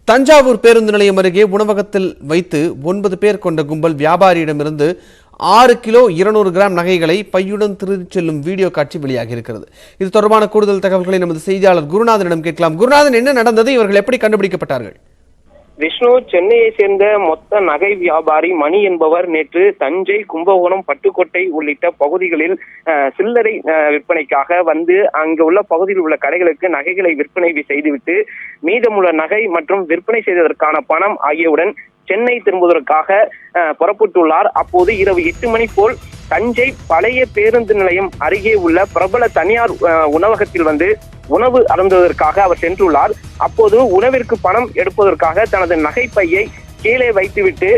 தஞ்சாவூர் பேருந்து நிலையம் அருகே உணவகத்தில் வைத்து 9 பேர் கொண்ட கும்பல் வியாபாரியிடமிருந்து 6 கிலோ 200 கிராம் நகைகளை பையுடன் திருடிச் செல்லும் வீடியோ காட்சி வெளியாகி இருக்கிறது. இது தொடர்பான கூடுதல் தகவல்களை நமது செய்தியாளர் குருநாதனிடம் கேட்கலாம். குருநாதன், என்ன நடந்தது? இவர்கள் எப்படி கண்டுபிடிக்கப்பட்டார்கள்? விஷ்ணு, சென்னையை சேர்ந்த மொத்த நகை வியாபாரி மணி என்பவர் நேற்று தஞ்சை, கும்பகோணம், பட்டுக்கோட்டை உள்ளிட்ட பகுதிகளில் சில்லறை விற்பனைக்காக வந்து அங்கு உள்ள பகுதியில் உள்ள கடைகளுக்கு நகைகளை விற்பனை செய்துவிட்டு மீதமுள்ள நகை மற்றும் விற்பனை செய்ததற்கான பணம் ஆகியவுடன் சென்னை திரும்புவதற்காக புறப்பட்டுள்ளார். அப்போது இரவு 8 மணி போல் தஞ்சை பழைய பேருந்து நிலையம் அருகே உள்ள பிரபல தனியார் உணவகத்தில் வந்து உணவு அருந்துவதற்காக அவர் சென்றுள்ளார். அப்போது உணவிற்கு பணம் எடுப்பதற்காக தனது நகைப்பையை கீழே வைத்துவிட்டு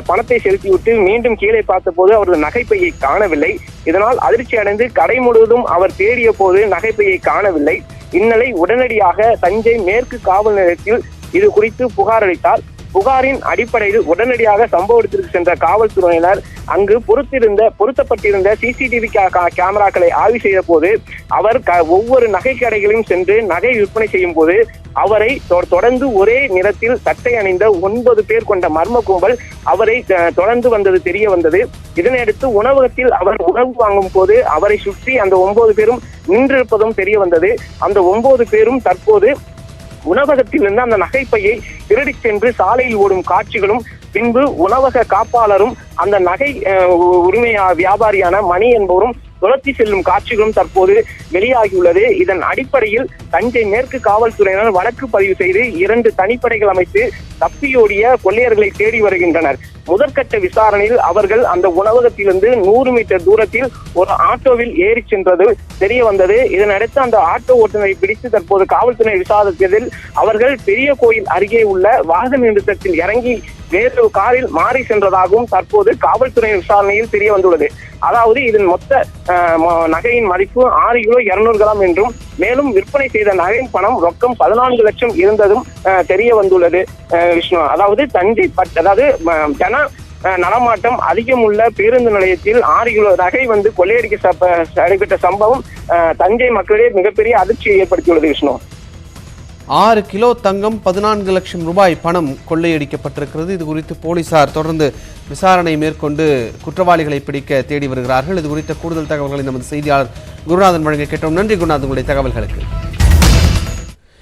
பணத்தை செலுத்திவிட்டு மீண்டும் கீழே பார்த்தபோது அவரது நகைப்பையை காணவில்லை. இதனால் அதிர்ச்சி அடைந்து கடை முழுவதும் அவர் தேடிய போது நகைப்பையை காணவில்லை. இந்நிலை உடனடியாக தஞ்சை மேற்கு காவல் நிலையத்தில் இது குறித்து புகார் அளித்தார். புகாரின் அடிப்படையில் உடனடியாக சம்பவ இடத்திற்கு சென்ற காவல்துறையினர் அங்கு பொருத்தப்பட்டிருந்த சிசிடிவி கேமராக்களை ஆய்வு செய்த போது அவர் ஒவ்வொரு நகை கடைகளையும் சென்று நகை விற்பனை செய்யும் போது அவரை தொடர்ந்து ஒரே நிறத்தில் சட்டை அணிந்த 9 பேர் கொண்ட மர்ம கும்பல் அவரை தொடர்ந்து வந்தது தெரிய வந்தது. இதனையடுத்து உணவகத்தில் அவர் உணவு வாங்கும் போது அவரை சுற்றி அந்த 9 பேரும் நின்றிருப்பதும் தெரிய வந்தது. அந்த 9 பேரும் தற்போது உணவகத்தில் இருந்து அந்த நகைப்பையை திருடிச் சென்று சாலையில் ஓடும் காட்சிகளும், பின்பு உணவக காப்பாளரும் அந்த நகை வியாபாரியான மணி என்பவரும் துரத்தி செல்லும் காட்சிகளும் தற்போது வெளியாகியுள்ளது. இதன் அடிப்படையில் தஞ்சை மேற்கு காவல்துறையினர் வழக்கு பதிவு செய்து 2 தனிப்படைகள் அமைத்து தப்பியோடிய கொள்ளையர்களை தேடி வருகின்றனர். முதற்கட்ட விசாரணையில் அவர்கள் அந்த உணவகத்திலிருந்து 100 மீட்டர் தூரத்தில் ஒரு ஆட்டோவில் ஏறி சென்றது தெரிய வந்தது. இதனடுத்து அந்த ஆட்டோ ஓட்டுநரை பிடித்து தற்போது காவல்துறை விசாரித்ததில் அவர்கள் பெரிய கோயில் அருகே உள்ள வாகன நிறுத்தத்தில் இறங்கி வேறு காரில் மாறி சென்றதாகவும் தற்போது காவல்துறை விசாரணையில் தெரிய வந்துள்ளது. அதாவது இதன் மொத்த நகையின் மதிப்பு 6 கிலோ 200 கிராம் என்றும் மேலும் விற்பனை செய்த நகையின் பணம் ரொக்கம் 14 லட்சம் இருந்ததும் தெரிய வந்துள்ளது. விஷ்ணு, அதாவது தஞ்சை ஜன நடமாட்டம் அதிகம் உள்ள பேருந்து நிலையத்தில் 6 கிலோ நகை வந்து கொள்ளையடிக்க நடைபெற்ற சம்பவம் தஞ்சை மக்களிடையே மிகப்பெரிய அதிர்ச்சியை ஏற்படுத்தியுள்ளது. விஷ்ணு, 6 கிலோ தங்கம், 14 லட்சம் ரூபாய் பணம் கொள்ளையடிக்கப்பட்டிருக்கிறது. இது குறித்து போலீசார் தொடர்ந்து விசாரணை மேற்கொண்டு குற்றவாளிகளை பிடிக்க தேடி வருகிறார்கள். இது குறித்த கூடுதல் தகவல்களை நமது செய்தியாளர் குருநாதன் வழங்க கேட்டோம். நன்றி குருநாதன், உங்களுடைய தகவல்களுக்கு.